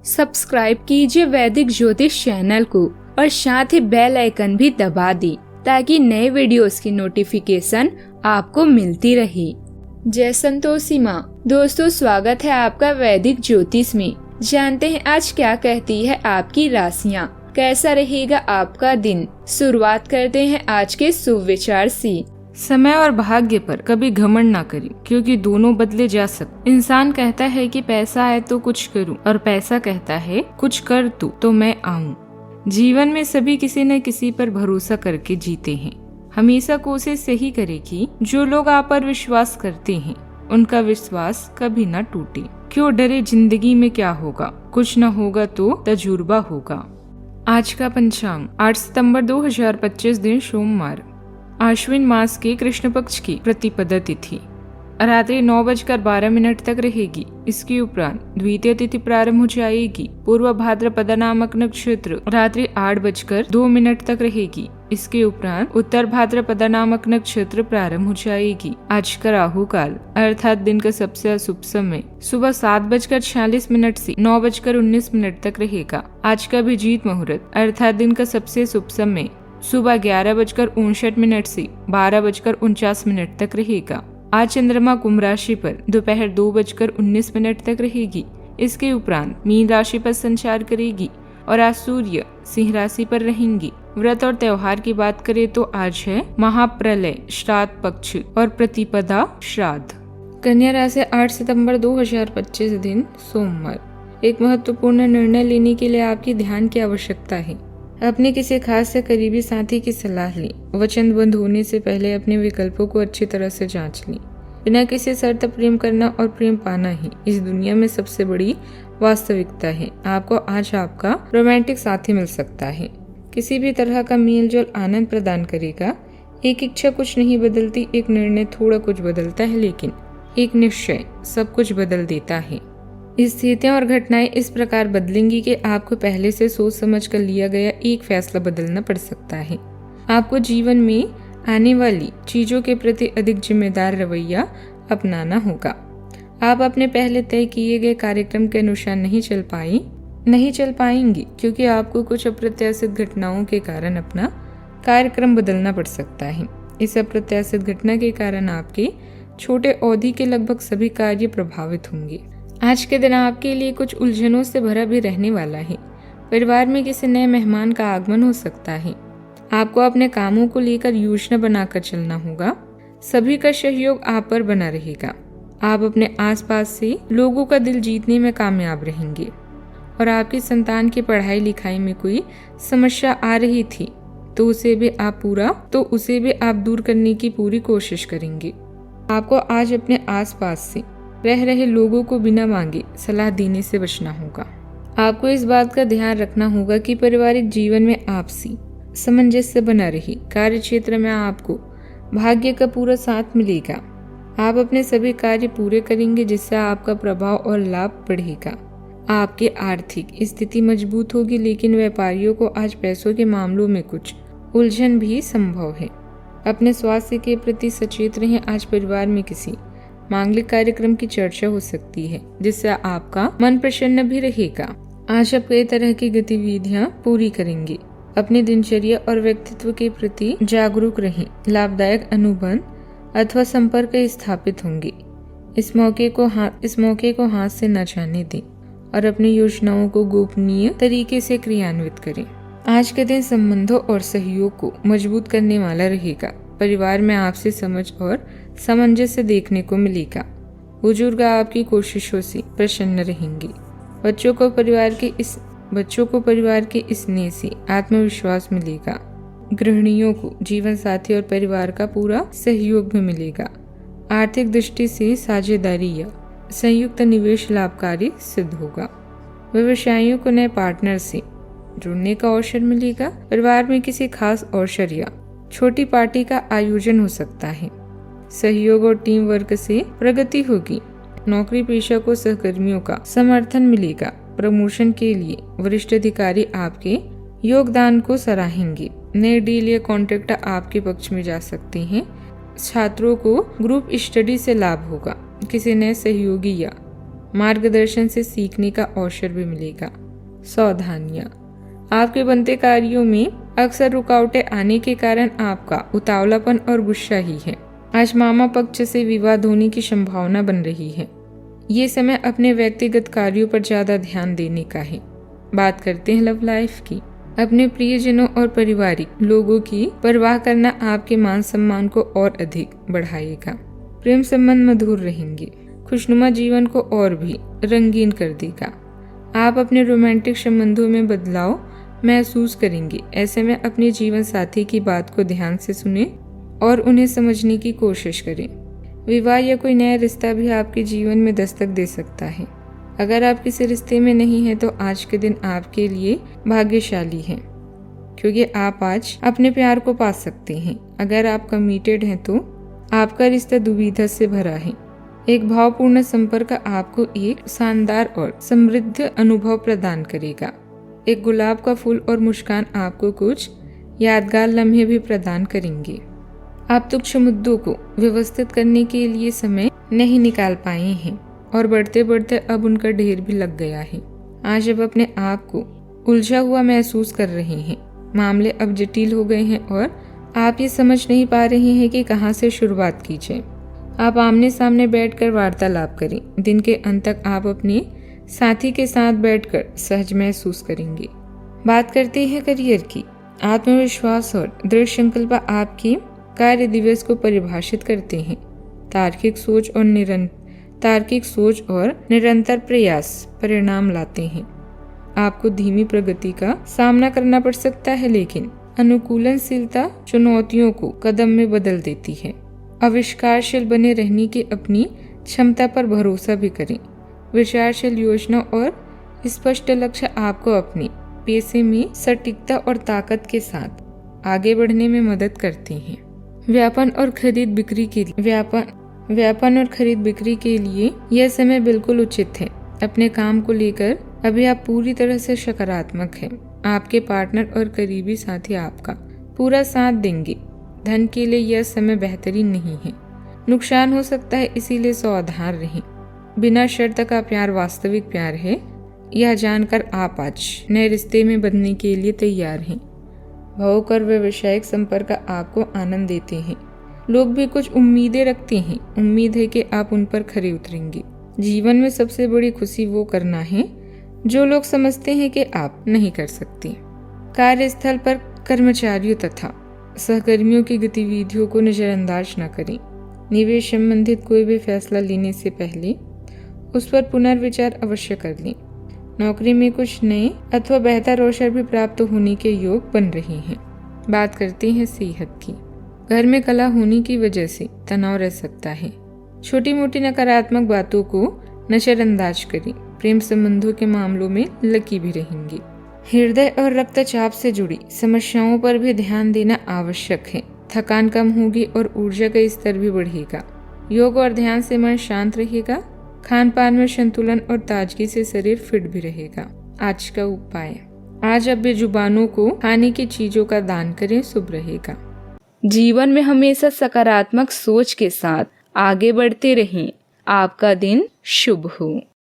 Subscribe कीजिए वैदिक ज्योतिष चैनल को और साथ ही बेल आइकन भी दबा दी ताकि नए वीडियोस की नोटिफिकेशन आपको मिलती रहे। जय संतोषी माँ। दोस्तों, स्वागत है आपका वैदिक ज्योतिष में। जानते हैं आज क्या कहती है आपकी राशियाँ, कैसा रहेगा आपका दिन। शुरुआत करते हैं आज के शुभ विचार से। समय और भाग्य पर कभी घमंड ना करें, क्योंकि दोनों बदले जा सकते। इंसान कहता है कि पैसा है तो कुछ करूं, और पैसा कहता है कुछ कर तू तो मैं आऊं। जीवन में सभी किसी न किसी पर भरोसा करके जीते हैं। हमेशा कोशिश यही करें कि जो लोग आप पर विश्वास करते हैं उनका विश्वास कभी न टूटे। क्यों डरे, जिंदगी में क्या होगा, कुछ न होगा तो तजुर्बा होगा। आज का पंचांग 8 सितंबर 2025 दिन सोमवार, आश्विन मास के कृष्ण पक्ष की प्रतिपदा तिथि रात्रि 9:12 तक रहेगी। इसके उपरांत द्वितीय तिथि प्रारंभ हो जाएगी। पूर्व भाद्रपदा नामक नक्षत्र रात्रि 8:02 तक रहेगी। इसके उपरांत उत्तर भाद्रपदा नामक नक्षत्र प्रारंभ हो जाएगी। आज का राहु काल अर्थात दिन का सबसे अशुभ समय सुबह 7:46 से 9:19 तक रहेगा। आज का अभिजीत मुहूर्त अर्थात दिन का सबसे शुभ समय सुबह 11:59 से 12:49 तक रहेगा। आज चंद्रमा कुंभ राशि पर दोपहर 2:19 तक रहेगी। इसके उपरांत मीन राशि पर संचार करेगी और आज सूर्य सिंह राशि पर रहेंगी। व्रत और त्योहार की बात करें तो आज है महाप्रलय श्राद्ध पक्ष और प्रतिपदा श्राद्ध। कन्या राशि 8 सितंबर 2025 दिन सोमवार। एक महत्वपूर्ण निर्णय लेने के लिए आपकी ध्यान की आवश्यकता है। अपने किसी खास या करीबी साथी की सलाह लें। वचनबद्ध होने से पहले अपने विकल्पों को अच्छी तरह से जांच लें। बिना किसी शर्त प्रेम करना और प्रेम पाना ही इस दुनिया में सबसे बड़ी वास्तविकता है। आपको आज आपका रोमांटिक साथी मिल सकता है। किसी भी तरह का मेल जोल आनंद प्रदान करेगा। एक इच्छा कुछ नहीं बदलती, एक निर्णय थोड़ा कुछ बदलता है, लेकिन एक निश्चय सब कुछ बदल देता है। स्थितियां और घटनाएं इस प्रकार बदलेंगी कि आपको पहले से सोच समझ कर लिया गया एक फैसला बदलना पड़ सकता है। आपको जीवन में आने वाली चीजों के प्रति अधिक जिम्मेदार रवैया अपनाना होगा। आप अपने पहले तय किए गए कार्यक्रम के अनुसार नहीं चल पाएंगी, क्योंकि आपको कुछ अप्रत्याशित घटनाओं के कारण अपना कार्यक्रम बदलना पड़ सकता है। इस अप्रत्याशित घटना के कारण आपके छोटे अवधि के लगभग सभी कार्य प्रभावित होंगे। आज के दिन आपके लिए कुछ उलझनों से भरा भी रहने वाला है। परिवार में किसी नए मेहमान का आगमन हो सकता है। आपको अपने कामों को लेकर योजना बनाकर चलना होगा। सभी का सहयोग आप पर बना रहेगा। आप अपने आसपास से लोगों का दिल जीतने में कामयाब रहेंगे। और आपकी संतान की पढ़ाई लिखाई में कोई समस्या आ रही थी तो उसे भी आप दूर करने की पूरी कोशिश करेंगे। आपको आज अपने आसपास से रह रहे लोगों को बिना मांगे सलाह देने से बचना होगा। आपको इस बात का ध्यान रखना होगा कि पारिवारिक जीवन में आपसी सामंजस्य बना रहे। कार्य क्षेत्र में आपको भाग्य का पूरा साथ मिलेगा। आप अपने सभी कार्य पूरे करेंगे, जिससे आपका प्रभाव और लाभ बढ़ेगा। आपकी आर्थिक स्थिति मजबूत होगी, लेकिन व्यापारियों को आज पैसों के मामलों में कुछ उलझन भी संभव है। अपने स्वास्थ्य के प्रति सचेत रहें। आज परिवार में किसी मांगलिक कार्यक्रम की चर्चा हो सकती है, जिससे आपका मन प्रसन्न भी रहेगा। आज आप कई तरह की गतिविधियां पूरी करेंगे। अपनी दिनचर्या और व्यक्तित्व के प्रति जागरूक रहें। लाभदायक अनुबंध अथवा संपर्क स्थापित होंगे। इस मौके को हाथ से न जाने दें और अपनी योजनाओं को गोपनीय तरीके से क्रियान्वित करें। आज के दिन संबंधों और सहयोग को मजबूत करने वाला रहेगा। परिवार में आपसे समझ और सामंजस्य देखने को मिलेगा। बुजुर्ग आपकी कोशिशों से प्रसन्न रहेंगे। बच्चों को परिवार के स्नेह से आत्मविश्वास मिलेगा। गृहिणियों को जीवन साथी और परिवार का पूरा सहयोग भी मिलेगा। आर्थिक दृष्टि से साझेदारी या संयुक्त निवेश लाभकारी सिद्ध होगा। व्यवसायियों को नए पार्टनर से जुड़ने का अवसर मिलेगा। परिवार में किसी खास अवसर या छोटी पार्टी का आयोजन हो सकता है। सहयोग और टीम वर्क से प्रगति होगी। नौकरी पेशा को सहकर्मियों का समर्थन मिलेगा। प्रमोशन के लिए वरिष्ठ अधिकारी आपके योगदान को सराहेंगे। नए डील या कॉन्ट्रैक्ट आपके पक्ष में जा सकते हैं। छात्रों को ग्रुप स्टडी से लाभ होगा। किसी नए सहयोगी या मार्गदर्शन से सीखने का अवसर भी मिलेगा। सावधानियां, आपके बनते कार्यों में अक्सर रुकावटें आने के कारण आपका उतावलापन और गुस्सा ही है। आज मामा पक्ष से विवाद होने की संभावना बन रही है। ये समय अपने व्यक्तिगत कार्यों पर ज्यादा ध्यान देने का है। बात करते हैं लव लाइफ की। अपने प्रियजनों और पारिवारिक लोगों की परवाह करना आपके मान सम्मान को और अधिक बढ़ाएगा। प्रेम संबंध मधुर रहेंगे, खुशनुमा जीवन को और भी रंगीन कर देगा। आप अपने रोमांटिक संबंधों में बदलाव महसूस करेंगे। ऐसे में अपने जीवन साथी की बात को ध्यान से सुने और उन्हें समझने की कोशिश करें। विवाह या कोई नया रिश्ता भी आपके जीवन में दस्तक दे सकता है। अगर आप किसी रिश्ते में नहीं हैं तो आज के दिन आपके लिए भाग्यशाली है, क्योंकि आप आज अपने प्यार को पा सकते हैं। अगर आप कमिटेड हैं तो आपका रिश्ता दुविधा से भरा है। एक भावपूर्ण संपर्क आपको एक शानदार और समृद्ध अनुभव प्रदान करेगा। एक गुलाब का फूल और मुस्कान आपको कुछ यादगार लम्हे भी प्रदान करेंगे। आप तुच्छ मुद्दों को व्यवस्थित करने के लिए समय नहीं निकाल पाए हैं और बढ़ते बढ़ते अब उनका ढेर भी लग गया है। आज अब अपने आप को उलझा हुआ महसूस कर रहे हैं। मामले अब जटिल हो गए हैं और आप ये समझ नहीं पा रहे हैं कि कहाँ से शुरुआत की जाए। आप आमने सामने बैठकर वार्तालाप करें। दिन के अंत तक आप अपने साथी के साथ बैठकर सहज महसूस करेंगे। बात करते हैं करियर की। आत्मविश्वास और दृढ़ संकल्प आपकी कार्य दिवस को परिभाषित करते हैं। तार्किक सोच और निरंतर प्रयास परिणाम लाते हैं। आपको धीमी प्रगति का सामना करना पड़ सकता है, लेकिन अनुकूलनशीलता चुनौतियों को कदम में बदल देती है। आविष्कारशील बने रहने की अपनी क्षमता पर भरोसा भी करें। विचारशील योजना और स्पष्ट लक्ष्य आपको अपने पेशे में सटीकता और ताकत के साथ आगे बढ़ने में मदद करते हैं। व्यापार और खरीद बिक्री के लिए यह समय बिल्कुल उचित है। अपने काम को लेकर अभी आप पूरी तरह से सकारात्मक हैं। आपके पार्टनर और करीबी साथी आपका पूरा साथ देंगे। धन के लिए यह समय बेहतरीन नहीं है, नुकसान हो सकता है, इसीलिए सावधान रहें। बिना शर्त का प्यार वास्तविक प्यार है, यह जानकर आप आज नए रिश्ते में बंधने के लिए तैयार हैं। भावुक और व्यावसायिक संपर्क आपको आनंद देते हैं। लोग भी कुछ उम्मीदें रखते हैं। उम्मीद है कि आप उन पर खरे उतरेंगे। जीवन में सबसे बड़ी खुशी वो करना है जो लोग समझते हैं कि आप नहीं कर सकते। कार्यस्थल पर कर्मचारियों तथा सहकर्मियों की गतिविधियों को नजरअंदाज न करें। निवेश संबंधित कोई भी फैसला लेने से पहले उस पर पुनर्विचार अवश्य कर लें। नौकरी में कुछ नए अथवा बेहतर अवसर भी प्राप्त होने के योग बन रहे हैं। बात करते हैं सेहत की। घर में कलह होने की वजह से तनाव रह सकता है। छोटी मोटी नकारात्मक बातों को नजरअंदाज करें। प्रेम संबंधों के मामलों में लकी भी रहेंगे। हृदय और रक्तचाप से जुड़ी समस्याओं पर भी ध्यान देना आवश्यक है। थकान कम होगी और ऊर्जा का स्तर भी बढ़ेगा। योग और ध्यान से मन शांत रहेगा। खान पान में संतुलन और ताजगी से शरीर फिट भी रहेगा। आज का उपाय, आज अब बेजुबानों को खाने की चीजों का दान करें, शुभ रहेगा। जीवन में हमेशा सकारात्मक सोच के साथ आगे बढ़ते रहें। आपका दिन शुभ हो।